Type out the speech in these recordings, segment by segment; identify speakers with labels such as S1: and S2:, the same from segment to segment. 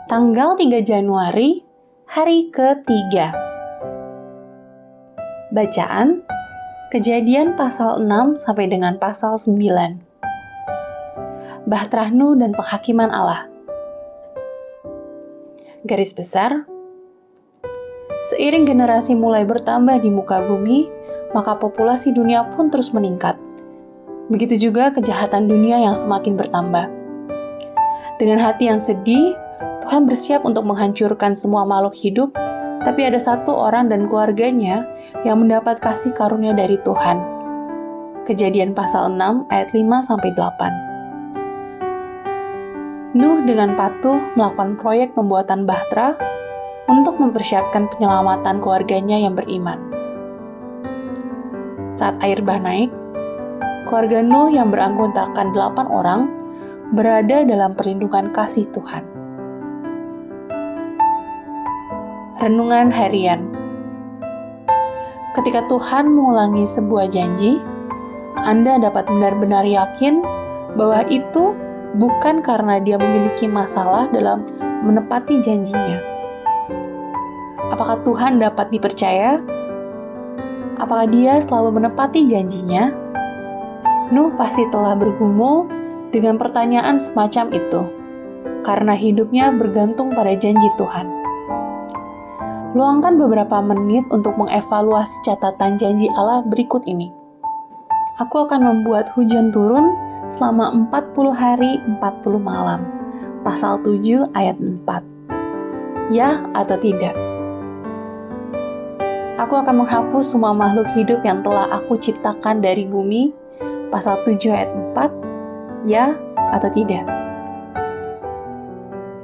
S1: Tanggal 3 Januari, hari ketiga. Bacaan, Kejadian pasal 6 sampai dengan pasal 9. Bahtera Nuh dan penghakiman Allah. Garis besar, seiring generasi mulai bertambah di muka bumi, maka populasi dunia pun terus meningkat. Begitu juga kejahatan dunia yang semakin bertambah. Dengan hati yang sedih, Tuhan bersiap untuk menghancurkan semua makhluk hidup, tapi ada satu orang dan keluarganya yang mendapat kasih karunia dari Tuhan. Kejadian pasal 6 ayat 5-8. Nuh dengan patuh melakukan proyek pembuatan bahtera untuk mempersiapkan penyelamatan keluarganya yang beriman. Saat air bah naik, keluarga Nuh yang beranggotakan 8 orang berada dalam perlindungan kasih Tuhan. Renungan harian. Ketika Tuhan mengulangi sebuah janji, Anda dapat benar-benar yakin bahwa itu bukan karena Dia memiliki masalah dalam menepati janjinya. Apakah Tuhan dapat dipercaya? Apakah Dia selalu menepati janjinya? Nuh pasti telah bergumul dengan pertanyaan semacam itu, karena hidupnya bergantung pada janji Tuhan. Luangkan beberapa menit untuk mengevaluasi catatan janji Allah berikut ini. Aku akan membuat hujan turun selama 40 hari 40 malam. Pasal 7 ayat 4. Ya atau tidak? Aku akan menghapus semua makhluk hidup yang telah aku ciptakan dari bumi. Pasal 7 ayat 4. Ya atau tidak?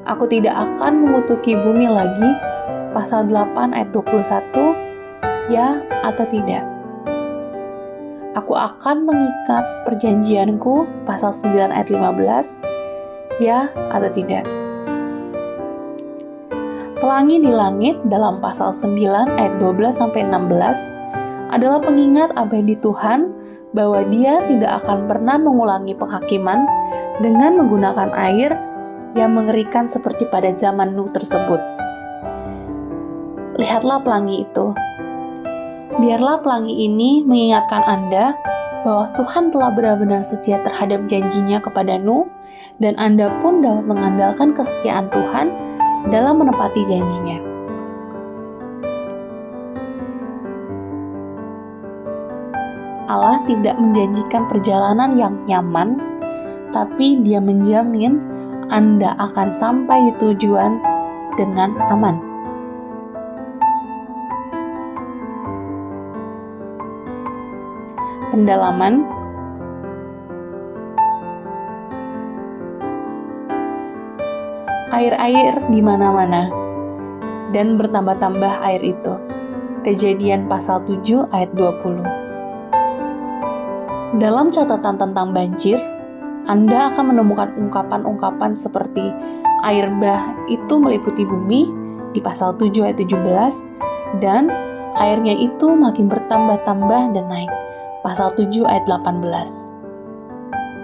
S1: Aku tidak akan mengutuki bumi lagi. Pasal 8 ayat 21. Ya atau tidak? Aku akan mengikat perjanjianku. Pasal 9 ayat 15. Ya atau tidak? Pelangi di langit dalam pasal 9 ayat 12-16 adalah pengingat abadi Tuhan bahwa Dia tidak akan pernah mengulangi penghakiman dengan menggunakan air yang mengerikan seperti pada zaman Nuh tersebut. Lihatlah pelangi itu. Biarlah pelangi ini mengingatkan Anda bahwa Tuhan telah benar-benar setia terhadap janjinya kepada Nuh, dan Anda pun dapat mengandalkan kesetiaan Tuhan dalam menepati janjinya. Allah tidak menjanjikan perjalanan yang nyaman, tapi Dia menjamin Anda akan sampai di tujuan dengan aman. Pendalaman. Air-air di mana-mana, dan bertambah-tambah air itu. Kejadian pasal 7 ayat 20. Dalam catatan tentang banjir, Anda akan menemukan ungkapan-ungkapan seperti air bah itu meliputi bumi di pasal 7 ayat 17, dan airnya itu makin bertambah-tambah dan naik. Pasal 7 ayat 18.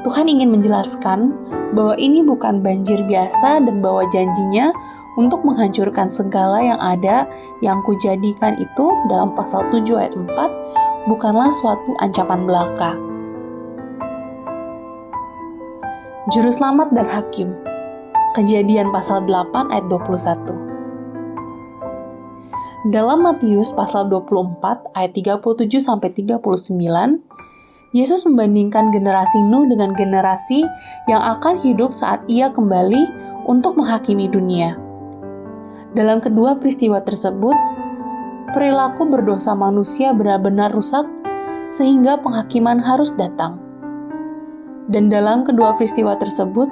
S1: Tuhan ingin menjelaskan bahwa ini bukan banjir biasa dan bahwa janjinya untuk menghancurkan segala yang ada yang kujadikan itu dalam pasal 7 ayat 4 bukanlah suatu ancaman belaka. Juru selamat dan hakim. Kejadian pasal 8 ayat 21. Dalam Matius pasal 24 ayat 37-39, Yesus membandingkan generasi Nuh dengan generasi yang akan hidup saat Ia kembali untuk menghakimi dunia. Dalam kedua peristiwa tersebut, perilaku berdosa manusia benar-benar rusak sehingga penghakiman harus datang. Dan dalam kedua peristiwa tersebut,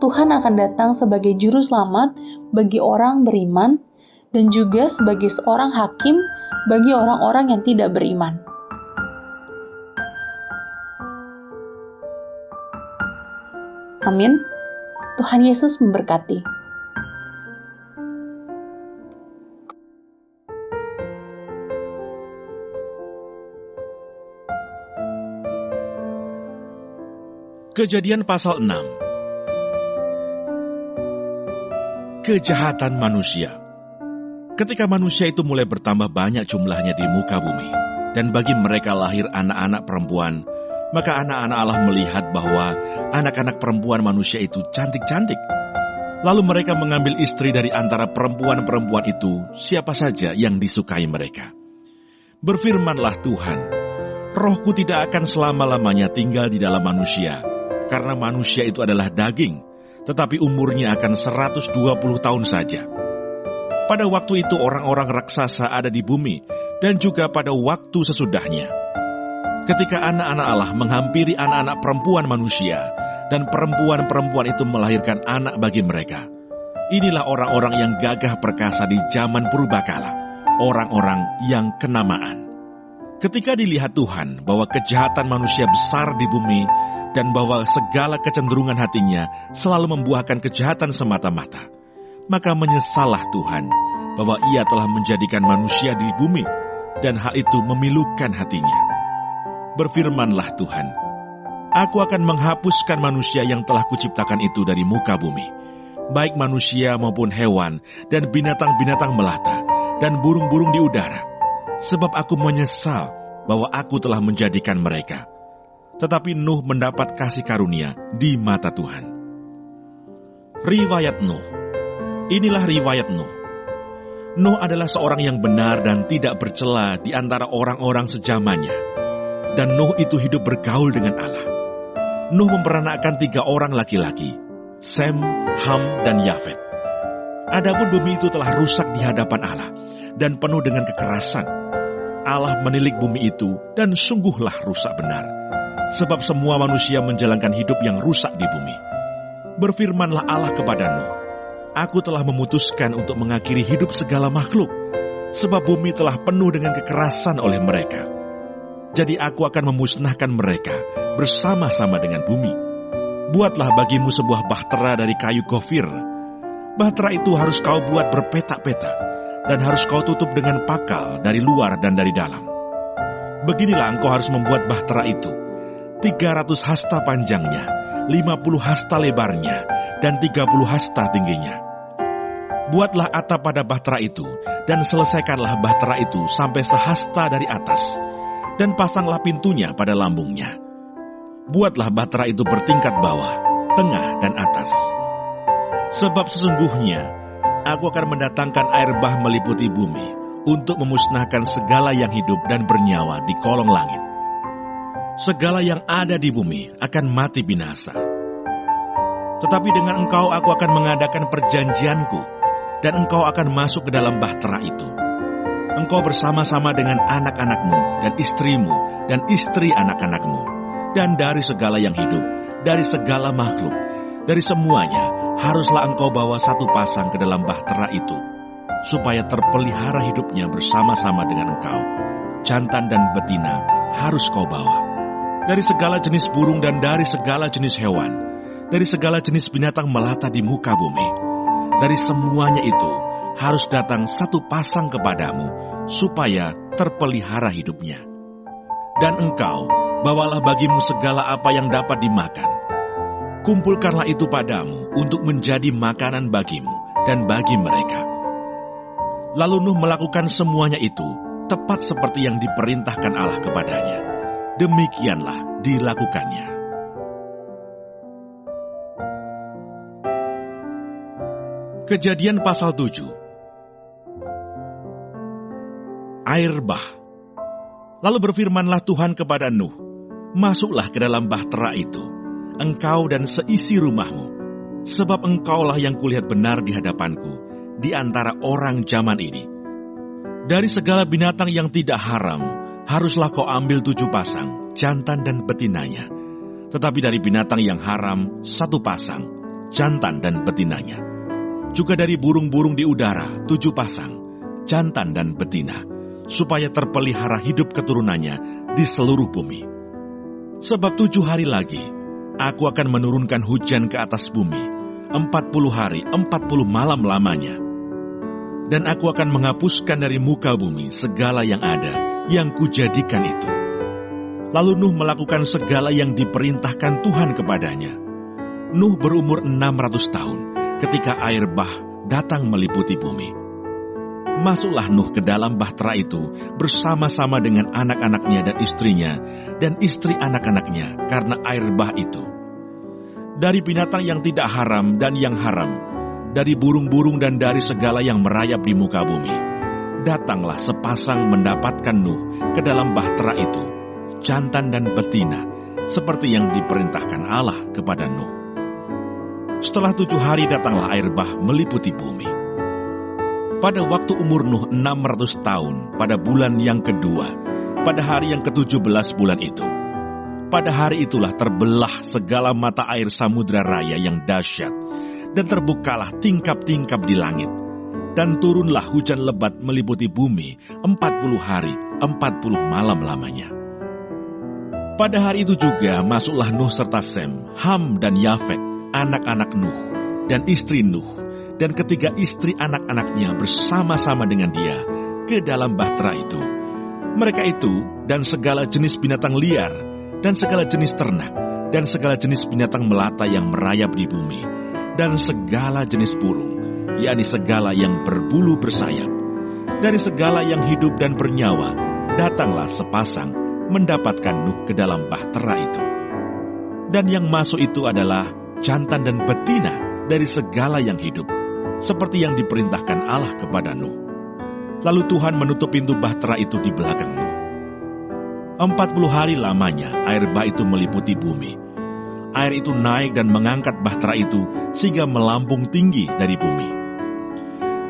S1: Tuhan akan datang sebagai juru selamat bagi orang beriman dan juga sebagai seorang hakim bagi orang-orang yang tidak beriman. Amin. Tuhan Yesus memberkati.
S2: Kejadian pasal 6. Kejahatan manusia. Ketika manusia itu mulai bertambah banyak jumlahnya di muka bumi, dan bagi mereka lahir anak-anak perempuan, maka anak-anak Allah melihat bahwa anak-anak perempuan manusia itu cantik-cantik. Lalu mereka mengambil istri dari antara perempuan-perempuan itu, siapa saja yang disukai mereka. Berfirmanlah Tuhan, Rohku tidak akan selama-lamanya tinggal di dalam manusia, karena manusia itu adalah daging, tetapi umurnya akan 120 tahun saja. Pada waktu itu orang-orang raksasa ada di bumi, dan juga pada waktu sesudahnya. Ketika anak-anak Allah menghampiri anak-anak perempuan manusia, dan perempuan-perempuan itu melahirkan anak bagi mereka. Inilah orang-orang yang gagah perkasa di zaman purbakala, orang-orang yang kenamaan. Ketika dilihat Tuhan bahwa kejahatan manusia besar di bumi, dan bahwa segala kecenderungan hatinya selalu membuahkan kejahatan semata-mata, maka menyesallah Tuhan bahwa Ia telah menjadikan manusia di bumi, dan hal itu memilukan hatinya. Berfirmanlah Tuhan, Aku akan menghapuskan manusia yang telah kuciptakan itu dari muka bumi, baik manusia maupun hewan, dan binatang-binatang melata, dan burung-burung di udara, sebab aku menyesal bahwa aku telah menjadikan mereka. Tetapi Nuh mendapat kasih karunia di mata Tuhan. Riwayat Nuh. Inilah riwayat Nuh. Nuh adalah seorang yang benar dan tidak bercela di antara orang-orang sejamannya. Dan Nuh itu hidup bergaul dengan Allah. Nuh memperanakkan 3 orang laki-laki, Sem, Ham, dan Yafet. Adapun bumi itu telah rusak di hadapan Allah dan penuh dengan kekerasan. Allah menilik bumi itu dan sungguhlah rusak benar, sebab semua manusia menjalankan hidup yang rusak di bumi. Berfirmanlah Allah kepada Nuh, Aku telah memutuskan untuk mengakhiri hidup segala makhluk, sebab bumi telah penuh dengan kekerasan oleh mereka. Jadi aku akan memusnahkan mereka bersama-sama dengan bumi. Buatlah bagimu sebuah bahtera dari kayu gofir. Bahtera itu harus kau buat berpetak-petak, dan harus kau tutup dengan pakal dari luar dan dari dalam. Beginilah engkau harus membuat bahtera itu, 300 hasta panjangnya, 50 hasta lebarnya, dan 30 hasta tingginya. Buatlah atap pada bahtera itu, dan selesaikanlah bahtera itu sampai sehasta dari atas, dan pasanglah pintunya pada lambungnya. Buatlah bahtera itu bertingkat bawah, tengah, dan atas. Sebab sesungguhnya, aku akan mendatangkan air bah meliputi bumi, untuk memusnahkan segala yang hidup dan bernyawa di kolong langit. Segala yang ada di bumi akan mati binasa. Tetapi dengan engkau aku akan mengadakan perjanjianku, dan engkau akan masuk ke dalam bahtera itu. Engkau bersama-sama dengan anak-anakmu dan istrimu dan istri anak-anakmu, dan dari segala yang hidup, dari segala makhluk, dari semuanya, haruslah engkau bawa 1 pasang ke dalam bahtera itu, supaya terpelihara hidupnya bersama-sama dengan engkau. Jantan dan betina harus kau bawa. Dari segala jenis burung dan dari segala jenis hewan, dari segala jenis binatang melata di muka bumi, dari semuanya itu harus datang 1 pasang kepadamu, supaya terpelihara hidupnya. Dan engkau, bawalah bagimu segala apa yang dapat dimakan. Kumpulkanlah itu padamu untuk menjadi makanan bagimu dan bagi mereka. Lalu Nuh melakukan semuanya itu, tepat seperti yang diperintahkan Allah kepadanya. Demikianlah dilakukannya. Kejadian pasal 7. Air bah. Lalu berfirmanlah Tuhan kepada Nuh, Masuklah ke dalam bahtera itu, engkau dan seisi rumahmu, sebab engkaulah yang kulihat benar di hadapanku, di antara orang zaman ini. Dari segala binatang yang tidak haram, haruslah kau ambil 7 pasang, jantan dan betinanya. Tetapi dari binatang yang haram, 1 pasang, jantan dan betinanya. Juga dari burung-burung di udara, 7 pasang, jantan dan betina, supaya terpelihara hidup keturunannya di seluruh bumi. Sebab 7 hari lagi, aku akan menurunkan hujan ke atas bumi, 40 hari, 40 malam lamanya. Dan aku akan menghapuskan dari muka bumi segala yang ada, yang kujadikan itu. Lalu Nuh melakukan segala yang diperintahkan Tuhan kepadanya. Nuh berumur 600 tahun, ketika air bah datang meliputi bumi. Masuklah Nuh ke dalam bahtera itu bersama-sama dengan anak-anaknya dan istrinya, dan istri anak-anaknya karena air bah itu. Dari binatang yang tidak haram dan yang haram, dari burung-burung dan dari segala yang merayap di muka bumi, datanglah sepasang mendapatkan Nuh ke dalam bahtera itu, jantan dan betina, seperti yang diperintahkan Allah kepada Nuh. Setelah 7 hari datanglah air bah meliputi bumi. Pada waktu umur Nuh 600 tahun, pada bulan yang kedua, pada hari yang ke-17 bulan itu, pada hari itulah terbelah segala mata air samudra raya yang dahsyat, dan terbukalah tingkap-tingkap di langit, dan turunlah hujan lebat meliputi bumi 40 hari, 40 malam lamanya. Pada hari itu juga masuklah Nuh serta Sem, Ham dan Yafet, anak-anak Nuh, dan istri Nuh, dan ketiga istri anak-anaknya bersama-sama dengan dia ke dalam bahtera itu. Mereka itu dan segala jenis binatang liar, dan segala jenis ternak, dan segala jenis binatang melata yang merayap di bumi, dan segala jenis burung, yakni segala yang berbulu bersayap. Dari segala yang hidup dan bernyawa, datanglah sepasang mendapatkan Nuh ke dalam bahtera itu. Dan yang masuk itu adalah jantan dan betina dari segala yang hidup, seperti yang diperintahkan Allah kepada Nuh. Lalu Tuhan menutup pintu bahtera itu di belakang Nuh. 40 hari lamanya air bah itu meliputi bumi. Air itu naik dan mengangkat bahtera itu sehingga melambung tinggi dari bumi.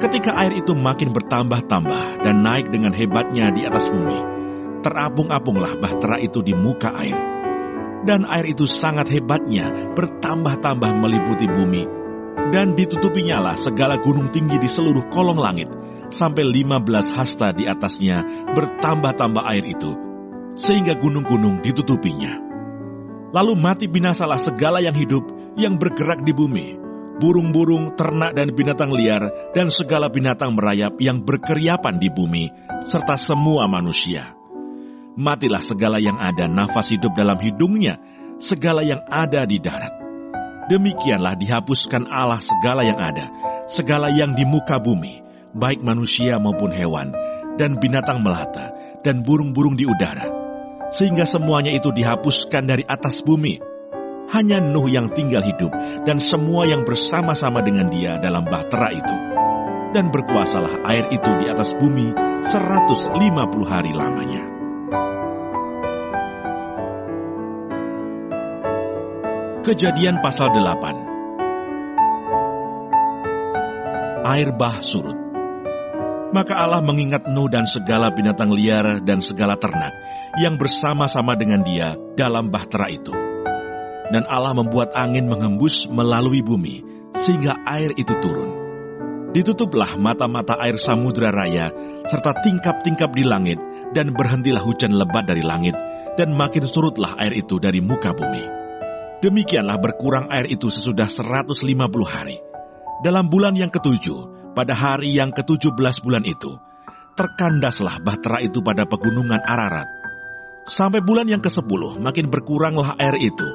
S2: Ketika air itu makin bertambah-tambah dan naik dengan hebatnya di atas bumi, terapung-apunglah bahtera itu di muka air. Dan air itu sangat hebatnya bertambah-tambah meliputi bumi, dan ditutupinya lah segala gunung tinggi di seluruh kolong langit, sampai 15 hasta di atasnya bertambah-tambah air itu, sehingga gunung-gunung ditutupinya. Lalu mati binasalah segala yang hidup yang bergerak di bumi, burung-burung, ternak dan binatang liar, dan segala binatang merayap yang berkeriapan di bumi, serta semua manusia. Matilah segala yang ada nafas hidup dalam hidungnya, segala yang ada di darat. Demikianlah dihapuskan Allah segala yang ada, segala yang di muka bumi, baik manusia maupun hewan, dan binatang melata, dan burung-burung di udara, sehingga semuanya itu dihapuskan dari atas bumi. Hanya Nuh yang tinggal hidup, dan semua yang bersama-sama dengan dia dalam bahtera itu. Dan berkuasalah air itu di atas bumi 150 hari lamanya. Kejadian pasal 8. Air bah surut. Maka Allah mengingat Nuh dan segala binatang liar dan segala ternak yang bersama-sama dengan dia dalam bahtera itu. Dan Allah membuat angin menghembus melalui bumi, sehingga air itu turun. Ditutuplah mata-mata air samudra raya, serta tingkap-tingkap di langit, dan berhentilah hujan lebat dari langit, dan makin surutlah air itu dari muka bumi. Demikianlah berkurang air itu sesudah 150 hari. Dalam bulan yang ke-7, pada hari yang ke-17 bulan itu, terkandaslah bahtera itu pada pegunungan Ararat. Sampai bulan yang ke-10, makin berkuranglah air itu.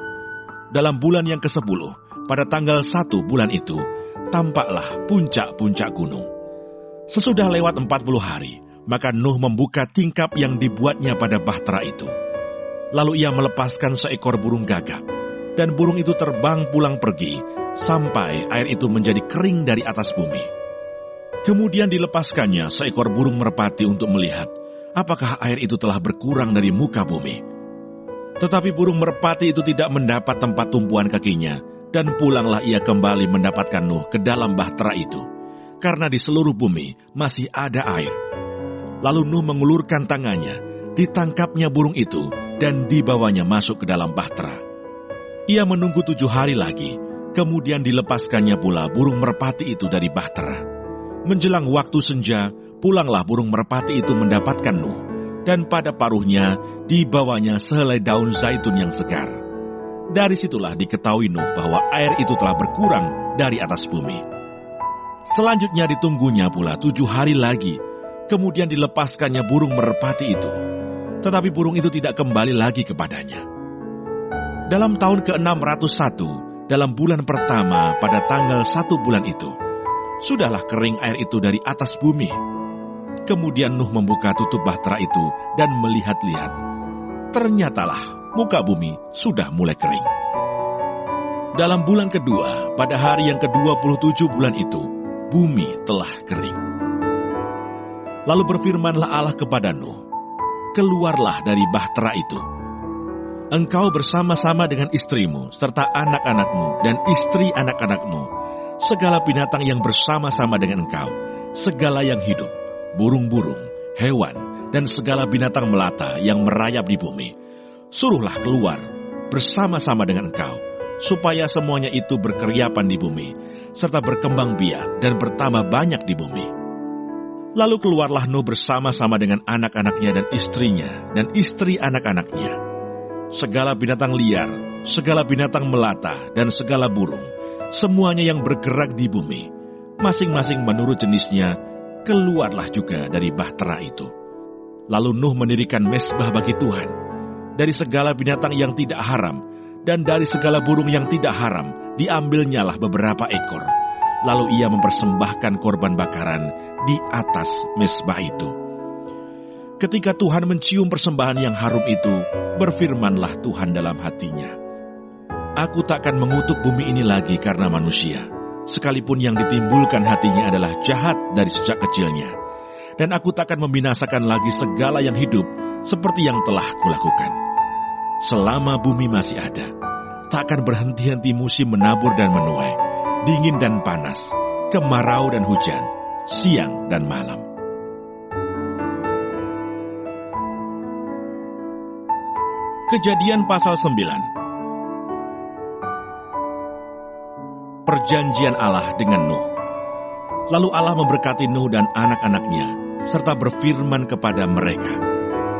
S2: Dalam bulan yang ke-10, pada tanggal 1 bulan itu, tampaklah puncak-puncak gunung. Sesudah lewat 40 hari, maka Nuh membuka tingkap yang dibuatnya pada bahtera itu. Lalu ia melepaskan seekor burung gagak, dan burung itu terbang pulang pergi, sampai air itu menjadi kering dari atas bumi. Kemudian dilepaskannya seekor burung merpati untuk melihat, apakah air itu telah berkurang dari muka bumi. Tetapi burung merpati itu tidak mendapat tempat tumpuan kakinya, dan pulanglah ia kembali mendapatkan Nuh ke dalam bahtera itu, karena di seluruh bumi masih ada air. Lalu Nuh mengulurkan tangannya, ditangkapnya burung itu, dan dibawanya masuk ke dalam bahtera. Ia menunggu 7 hari lagi, kemudian dilepaskannya pula burung merpati itu dari bahtera. Menjelang waktu senja, pulanglah burung merpati itu mendapatkan Nuh, dan pada paruhnya dibawanya sehelai daun zaitun yang segar. Dari situlah diketahui Nuh bahwa air itu telah berkurang dari atas bumi. Selanjutnya ditunggunya pula 7 hari lagi, kemudian dilepaskannya burung merpati itu. Tetapi burung itu tidak kembali lagi kepadanya. Dalam tahun ke-601, dalam bulan pertama pada tanggal 1 bulan itu, sudahlah kering air itu dari atas bumi. Kemudian Nuh membuka tutup bahtera itu dan melihat-lihat. Ternyatalah muka bumi sudah mulai kering. Dalam bulan kedua, pada hari yang ke-27 bulan itu, bumi telah kering. Lalu berfirmanlah Allah kepada Nuh, keluarlah dari bahtera itu. Engkau bersama-sama dengan istrimu, serta anak-anakmu dan istri anak-anakmu, segala binatang yang bersama-sama dengan engkau, segala yang hidup, burung-burung, hewan, dan segala binatang melata yang merayap di bumi. Suruhlah keluar bersama-sama dengan engkau, supaya semuanya itu berkeriapan di bumi, serta berkembang biak dan bertambah banyak di bumi. Lalu keluarlah Nuh bersama-sama dengan anak-anaknya dan istrinya, dan istri anak-anaknya. Segala binatang liar, segala binatang melata, dan segala burung, semuanya yang bergerak di bumi, masing-masing menurut jenisnya, keluarlah juga dari bahtera itu. Lalu Nuh mendirikan mezbah bagi Tuhan, dari segala binatang yang tidak haram, dan dari segala burung yang tidak haram, diambilnyalah beberapa ekor. Lalu ia mempersembahkan korban bakaran di atas mezbah itu. Ketika Tuhan mencium persembahan yang harum itu, berfirmanlah Tuhan dalam hatinya, Aku takkan mengutuk bumi ini lagi karena manusia, sekalipun yang ditimbulkan hatinya adalah jahat dari sejak kecilnya. Dan aku takkan membinasakan lagi segala yang hidup seperti yang telah kulakukan. Selama bumi masih ada, tak akan berhenti-henti musim menabur dan menuai, dingin dan panas, kemarau dan hujan, siang dan malam. Kejadian pasal 9. Perjanjian Allah dengan Nuh. Lalu Allah memberkati Nuh dan anak-anaknya, serta berfirman kepada mereka,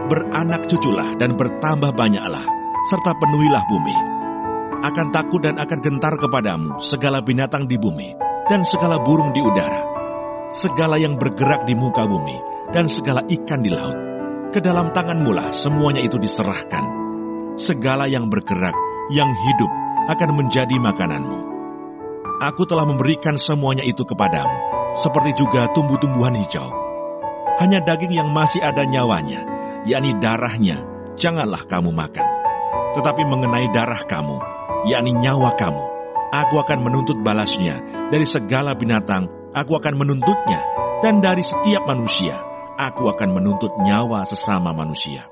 S2: Beranak cuculah dan bertambah banyaklah, serta penuhilah bumi. Akan takut dan akan gentar kepadamu segala binatang di bumi, dan segala burung di udara, segala yang bergerak di muka bumi, dan segala ikan di laut. Ke dalam tanganmulah semuanya itu diserahkan. Segala yang bergerak, yang hidup, akan menjadi makananmu. Aku telah memberikan semuanya itu kepadamu, seperti juga tumbuh-tumbuhan hijau. Hanya daging yang masih ada nyawanya, yakni darahnya, janganlah kamu makan. Tetapi mengenai darah kamu, yakni nyawa kamu, aku akan menuntut balasnya. Dari segala binatang, aku akan menuntutnya. Dan dari setiap manusia, aku akan menuntut nyawa sesama manusia.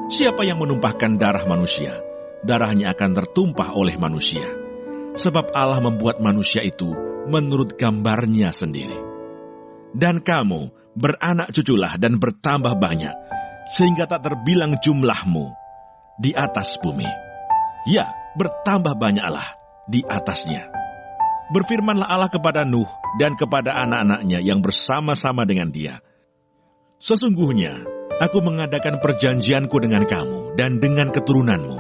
S2: Siapa yang menumpahkan darah manusia, darahnya akan tertumpah oleh manusia. Sebab Allah membuat manusia itu menurut gambarnya sendiri. Dan kamu beranak cuculah dan bertambah banyak, sehingga tak terbilang jumlahmu di atas bumi. Ya, bertambah banyaklah di atasnya. Berfirmanlah Allah kepada Nuh dan kepada anak-anaknya yang bersama-sama dengan dia. Sesungguhnya, aku mengadakan perjanjianku dengan kamu dan dengan keturunanmu,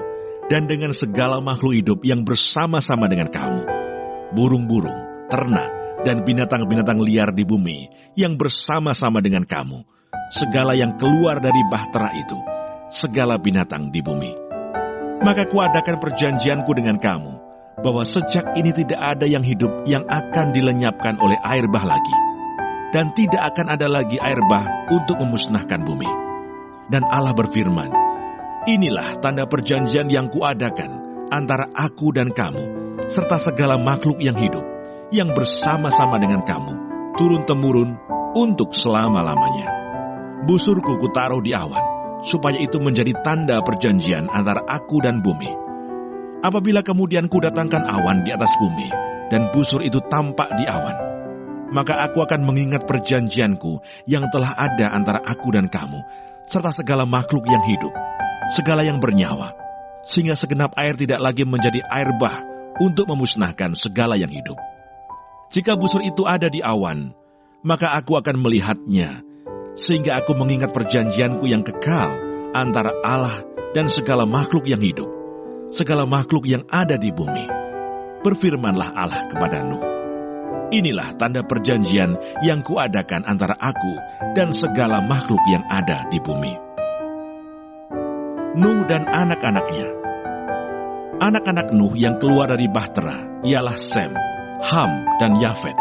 S2: dan dengan segala makhluk hidup yang bersama-sama dengan kamu, burung-burung, ternak, dan binatang-binatang liar di bumi yang bersama-sama dengan kamu, segala yang keluar dari bahtera itu, segala binatang di bumi. Maka kuadakan perjanjianku dengan kamu, bahwa sejak ini tidak ada yang hidup yang akan dilenyapkan oleh air bah lagi, dan tidak akan ada lagi air bah untuk memusnahkan bumi. Dan Allah berfirman, Inilah tanda perjanjian yang kuadakan antara aku dan kamu, serta segala makhluk yang hidup, yang bersama-sama dengan kamu, turun-temurun untuk selama-lamanya. Busurku kutaruh di awan, supaya itu menjadi tanda perjanjian antara aku dan bumi. Apabila kemudian kudatangkan awan di atas bumi, dan busur itu tampak di awan, maka aku akan mengingat perjanjianku yang telah ada antara aku dan kamu, serta segala makhluk yang hidup, segala yang bernyawa, sehingga segenap air tidak lagi menjadi air bah untuk memusnahkan segala yang hidup. Jika busur itu ada di awan, maka aku akan melihatnya, sehingga aku mengingat perjanjianku yang kekal antara Allah dan segala makhluk yang hidup, segala makhluk yang ada di bumi. Berfirmanlah Allah kepada Nuh, Inilah tanda perjanjian yang kuadakan antara aku dan segala makhluk yang ada di bumi. Nuh dan anak-anaknya. Anak-anak Nuh yang keluar dari bahtera ialah Sem, Ham, dan Yafet.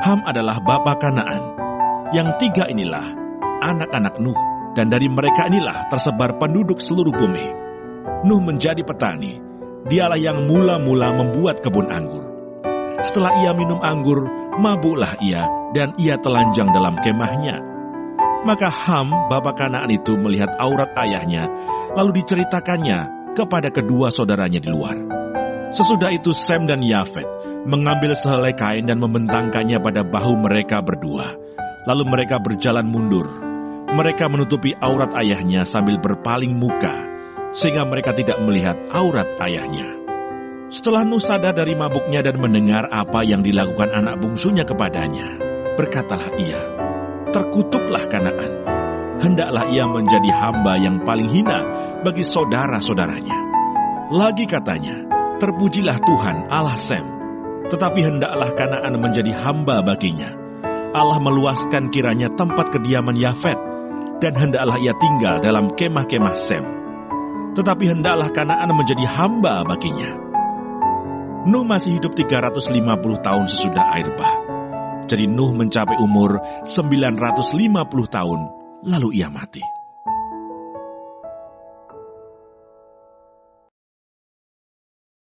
S2: Ham adalah bapa Kanaan. Yang tiga inilah anak-anak Nuh, dan dari mereka inilah tersebar penduduk seluruh bumi. Nuh menjadi petani. Dialah yang mula-mula membuat kebun anggur. Setelah ia minum anggur, mabuklah ia, dan ia telanjang dalam kemahnya. Maka Ham, bapa Kanaan itu melihat aurat ayahnya, lalu diceritakannya kepada kedua saudaranya di luar. Sesudah itu Sem dan Yafet mengambil sehelai kain dan membentangkannya pada bahu mereka berdua. Lalu mereka berjalan mundur. Mereka menutupi aurat ayahnya sambil berpaling muka, sehingga mereka tidak melihat aurat ayahnya. Setelah Nuh sadar dari mabuknya dan mendengar apa yang dilakukan anak bungsunya kepadanya, berkatalah ia, "Terkutuklah Kanaan. Hendaklah ia menjadi hamba yang paling hina bagi saudara-saudaranya." Lagi katanya, "Terpujilah Tuhan Allah Sem, tetapi hendaklah Kanaan menjadi hamba baginya. Allah meluaskan kiranya tempat kediaman Yafet, dan hendaklah ia tinggal dalam kemah-kemah Sem. Tetapi hendaklah Kanaan menjadi hamba baginya." Nuh masih hidup 350 tahun sesudah air bah. Jadi Nuh mencapai umur 950 tahun, lalu ia mati.